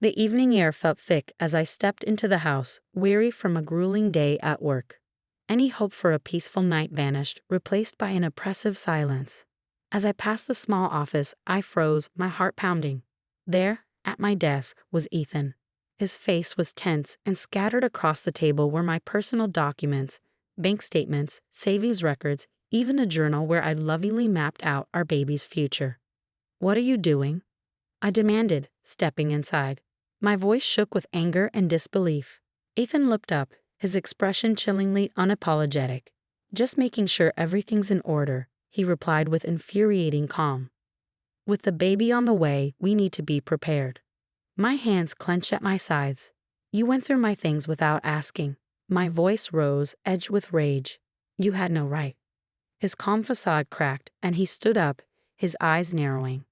The evening air felt thick as I stepped into the house, weary from a grueling day at work. Any hope for a peaceful night vanished, replaced by an oppressive silence. As I passed the small office, I froze, my heart pounding. There, at my desk, was Ethan. His face was tense, and scattered across the table were my personal documents, bank statements, savings records, even a journal where I'd lovingly mapped out our baby's future. "What are you doing?" I demanded, stepping inside. My voice shook with anger and disbelief. Ethan looked up, his expression chillingly unapologetic. "Just making sure everything's in order," he replied with infuriating calm. "With the baby on the way, we need to be prepared." My hands clenched at my sides. "You went through my things without asking." My voice rose, edged with rage. "You had no right." His calm facade cracked, and he stood up, his eyes narrowing.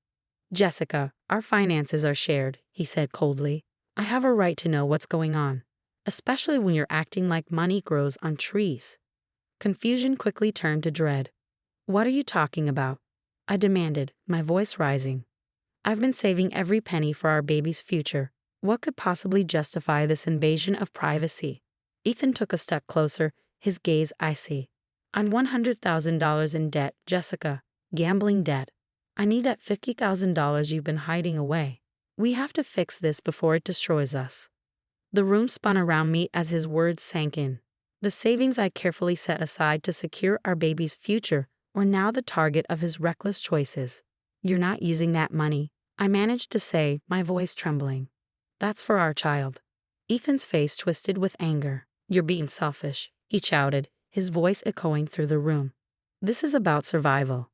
"Jessica, our finances are shared," he said coldly. "I have a right to know what's going on, especially when you're acting like money grows on trees." Confusion quickly turned to dread. "What are you talking about?" I demanded, my voice rising. "I've been saving every penny for our baby's future. What could possibly justify this invasion of privacy?" Ethan took a step closer, his gaze icy. "I'm $100,000 in debt, Jessica. Gambling debt. I need that $50,000 you've been hiding away. We have to fix this before it destroys us." The room spun around me as his words sank in. The savings I carefully set aside to secure our baby's future were now the target of his reckless choices. "You're not using that money," I managed to say, my voice trembling. "That's for our child." Ethan's face twisted with anger. "You're being selfish," he shouted, his voice echoing through the room. "This is about survival."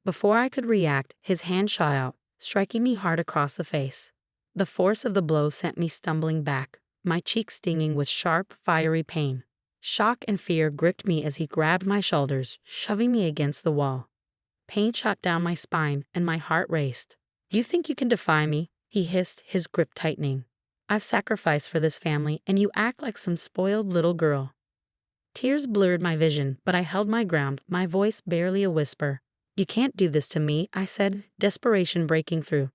Before I could react, his hand shot out, striking me hard across the face. The force of the blow sent me stumbling back, my cheek stinging with sharp, fiery pain. Shock and fear gripped me as he grabbed my shoulders, shoving me against the wall. Pain shot down my spine, and my heart raced. "You think you can defy me?" he hissed, his grip tightening. "I've sacrificed for this family, and you act like some spoiled little girl." Tears blurred my vision, but I held my ground, my voice barely a whisper. "You can't do this to me," I said, desperation breaking through.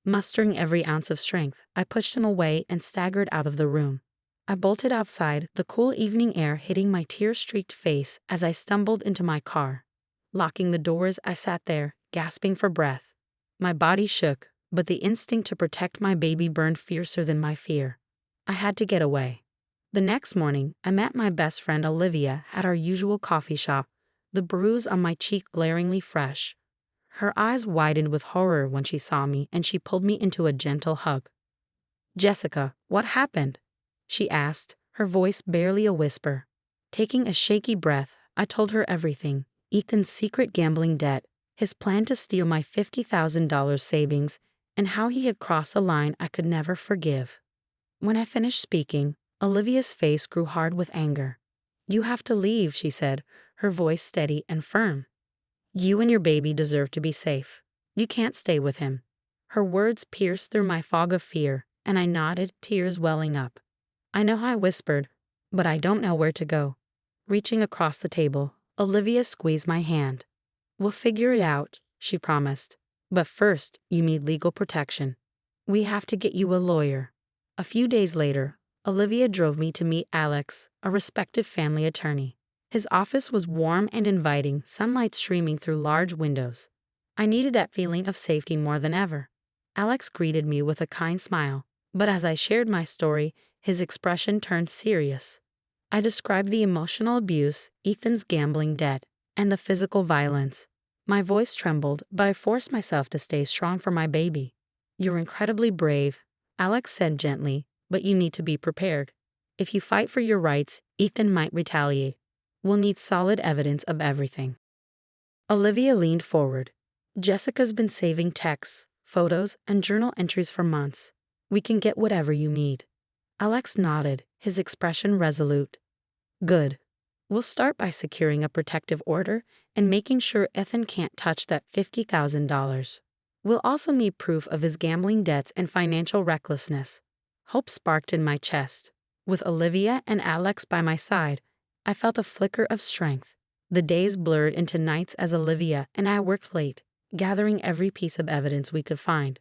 Mustering every ounce of strength, I pushed him away and staggered out of the room. I bolted outside, the cool evening air hitting my tear-streaked face as I stumbled into my car. Locking the doors, I sat there, gasping for breath. My body shook, but the instinct to protect my baby burned fiercer than my fear. I had to get away. The next morning, I met my best friend Olivia at our usual coffee shop, the bruise on my cheek glaringly fresh. Her eyes widened with horror when she saw me, and she pulled me into a gentle hug. "Jessica, what happened?" she asked, her voice barely a whisper. Taking a shaky breath, I told her everything: Ethan's secret gambling debt, his plan to steal my $50,000 savings, and how he had crossed a line I could never forgive. When I finished speaking, Olivia's face grew hard with anger. "You have to leave," she said, her voice steady and firm. "You and your baby deserve to be safe. You can't stay with him." Her words pierced through my fog of fear, and I nodded, tears welling up. "I know," I whispered, "but I don't know where to go." Reaching across the table, Olivia squeezed my hand. "We'll figure it out," she promised. "But first, you need legal protection. We have to get you a lawyer." A few days later, Olivia drove me to meet Alex, a respected family attorney. His office was warm and inviting, sunlight streaming through large windows. I needed that feeling of safety more than ever. Alex greeted me with a kind smile, but as I shared my story, his expression turned serious. I described the emotional abuse, Ethan's gambling debt, and the physical violence. My voice trembled, but I forced myself to stay strong for my baby. "You're incredibly brave," Alex said gently, "but you need to be prepared. If you fight for your rights, Ethan might retaliate. We'll need solid evidence of everything." Olivia leaned forward. "Jessica's been saving texts, photos, and journal entries for months. We can get whatever you need." Alex nodded, his expression resolute. "Good. We'll start by securing a protective order and making sure Ethan can't touch that $50,000. We'll also need proof of his gambling debts and financial recklessness." Hope sparked in my chest. With Olivia and Alex by my side, I felt a flicker of strength. The days blurred into nights as Olivia and I worked late, gathering every piece of evidence we could find.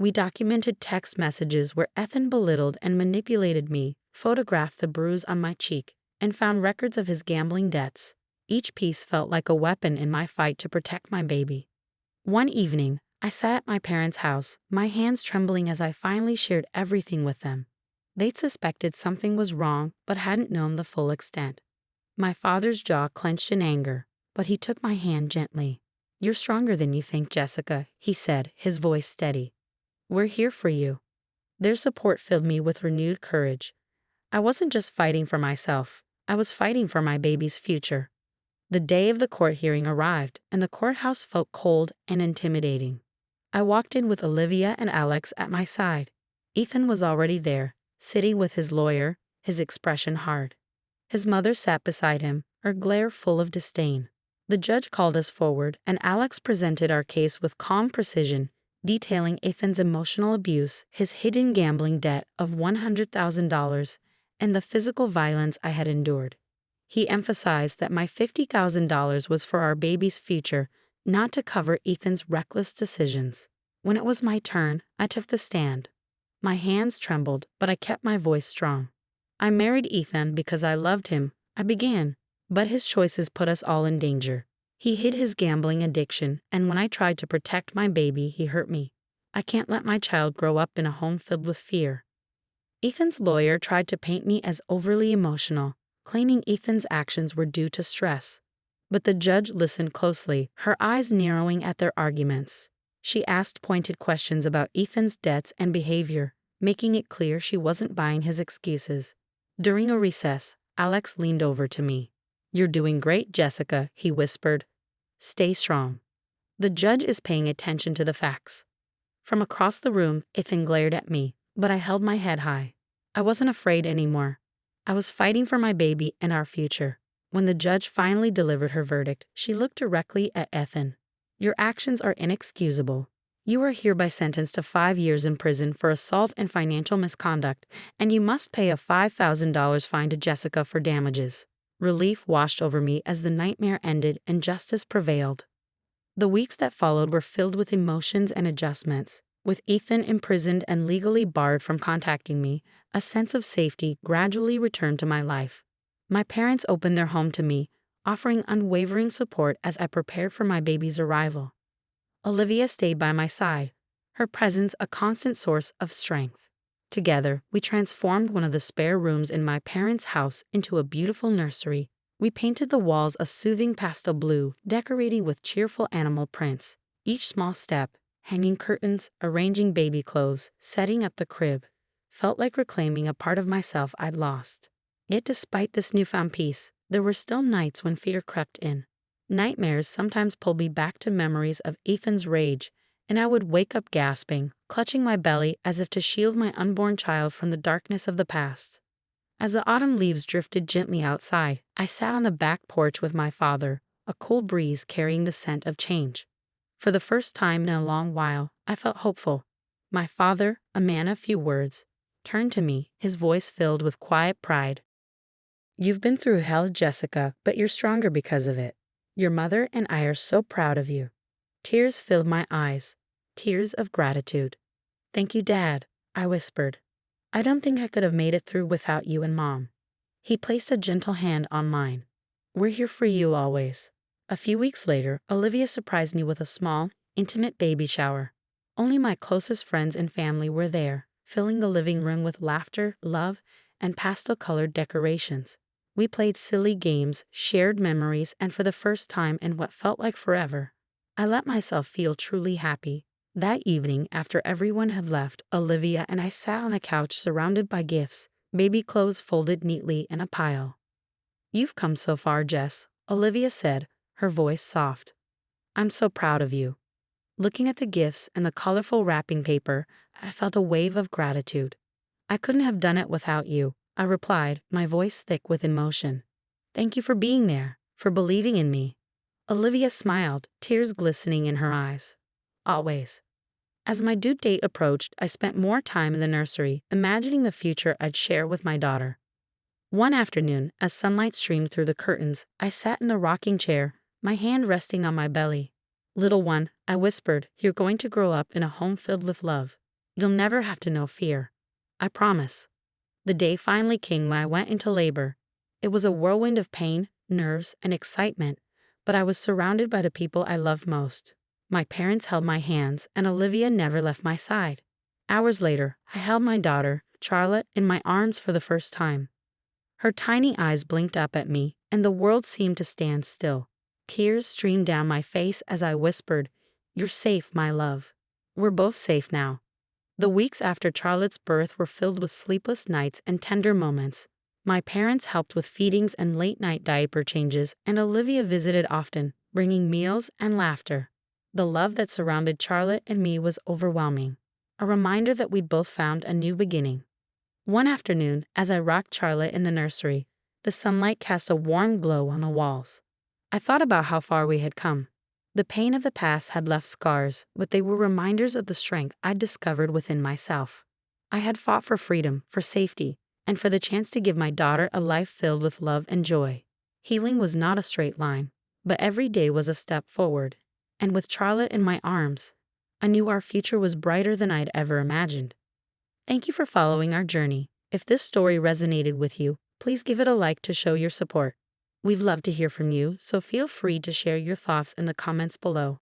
We documented text messages where Ethan belittled and manipulated me, photographed the bruise on my cheek, and found records of his gambling debts. Each piece felt like a weapon in my fight to protect my baby. One evening, I sat at my parents' house, my hands trembling as I finally shared everything with them. They'd suspected something was wrong but hadn't known the full extent. My father's jaw clenched in anger, but he took my hand gently. "You're stronger than you think, Jessica," he said, his voice steady. "We're here for you." Their support filled me with renewed courage. I wasn't just fighting for myself, I was fighting for my baby's future. The day of the court hearing arrived, and the courthouse felt cold and intimidating. I walked in with Olivia and Alex at my side. Ethan was already there, sitting with his lawyer, his expression hard. His mother sat beside him, her glare full of disdain. The judge called us forward, and Alex presented our case with calm precision, detailing Ethan's emotional abuse, his hidden gambling debt of $100,000, and the physical violence I had endured. He emphasized that my $50,000 was for our baby's future, not to cover Ethan's reckless decisions. When it was my turn, I took the stand. My hands trembled, but I kept my voice strong. "I married Ethan because I loved him," I began, "but his choices put us all in danger. He hid his gambling addiction, and when I tried to protect my baby, he hurt me. I can't let my child grow up in a home filled with fear." Ethan's lawyer tried to paint me as overly emotional, claiming Ethan's actions were due to stress. But the judge listened closely, her eyes narrowing at their arguments. She asked pointed questions about Ethan's debts and behavior, making it clear she wasn't buying his excuses. During a recess, Alex leaned over to me. "You're doing great, Jessica," he whispered. "Stay strong. The judge is paying attention to the facts." From across the room, Ethan glared at me, but I held my head high. I wasn't afraid anymore. I was fighting for my baby and our future. When the judge finally delivered her verdict, she looked directly at Ethan. "Your actions are inexcusable. You are hereby sentenced to 5 years in prison for assault and financial misconduct, and you must pay a $5,000 fine to Jessica for damages." Relief washed over me as the nightmare ended and justice prevailed. The weeks that followed were filled with emotions and adjustments. With Ethan imprisoned and legally barred from contacting me, a sense of safety gradually returned to my life. My parents opened their home to me, offering unwavering support as I prepared for my baby's arrival. Olivia stayed by my side, her presence a constant source of strength. Together, we transformed one of the spare rooms in my parents' house into a beautiful nursery. We painted the walls a soothing pastel blue, decorating with cheerful animal prints. Each small step, hanging curtains, arranging baby clothes, setting up the crib, felt like reclaiming a part of myself I'd lost. Yet despite this newfound peace, there were still nights when fear crept in. Nightmares sometimes pulled me back to memories of Ethan's rage, and I would wake up gasping, clutching my belly as if to shield my unborn child from the darkness of the past. As the autumn leaves drifted gently outside, I sat on the back porch with my father, a cool breeze carrying the scent of change. For the first time in a long while, I felt hopeful. My father, a man of few words, turned to me, his voice filled with quiet pride. "You've been through hell, Jessica, but you're stronger because of it. Your mother and I are so proud of you." Tears filled my eyes, tears of gratitude. "Thank you, Dad," I whispered. "I don't think I could have made it through without you and Mom." He placed a gentle hand on mine. "We're here for you always." A few weeks later, Olivia surprised me with a small, intimate baby shower. Only my closest friends and family were there, filling the living room with laughter, love, and pastel-colored decorations. We played silly games, shared memories, and for the first time in what felt like forever, I let myself feel truly happy. That evening, after everyone had left, Olivia and I sat on the couch surrounded by gifts, baby clothes folded neatly in a pile. "You've come so far, Jess," Olivia said, her voice soft. "I'm so proud of you." Looking at the gifts and the colorful wrapping paper, I felt a wave of gratitude. "I couldn't have done it without you," I replied, my voice thick with emotion. "Thank you for being there, for believing in me." Olivia smiled, tears glistening in her eyes. "Always." As my due date approached, I spent more time in the nursery, imagining the future I'd share with my daughter. One afternoon, as sunlight streamed through the curtains, I sat in the rocking chair, my hand resting on my belly. "Little one," I whispered, "you're going to grow up in a home filled with love." You'll never have to know fear. I promise. The day finally came when I went into labor. It was a whirlwind of pain, nerves, and excitement, but I was surrounded by the people I loved most. My parents held my hands, and Olivia never left my side. Hours later, I held my daughter, Charlotte, in my arms for the first time. Her tiny eyes blinked up at me, and the world seemed to stand still. Tears streamed down my face as I whispered, "You're safe, my love." We're both safe now. The weeks after Charlotte's birth were filled with sleepless nights and tender moments. My parents helped with feedings and late-night diaper changes, and Olivia visited often, bringing meals and laughter. The love that surrounded Charlotte and me was overwhelming, a reminder that we'd both found a new beginning. One afternoon, as I rocked Charlotte in the nursery, the sunlight cast a warm glow on the walls. I thought about how far we had come. The pain of the past had left scars, but they were reminders of the strength I'd discovered within myself. I had fought for freedom, for safety, and for the chance to give my daughter a life filled with love and joy. Healing was not a straight line, but every day was a step forward. And with Charlotte in my arms, I knew our future was brighter than I'd ever imagined. Thank you for following our journey. If this story resonated with you, please give it a like to show your support. We'd love to hear from you, so feel free to share your thoughts in the comments below.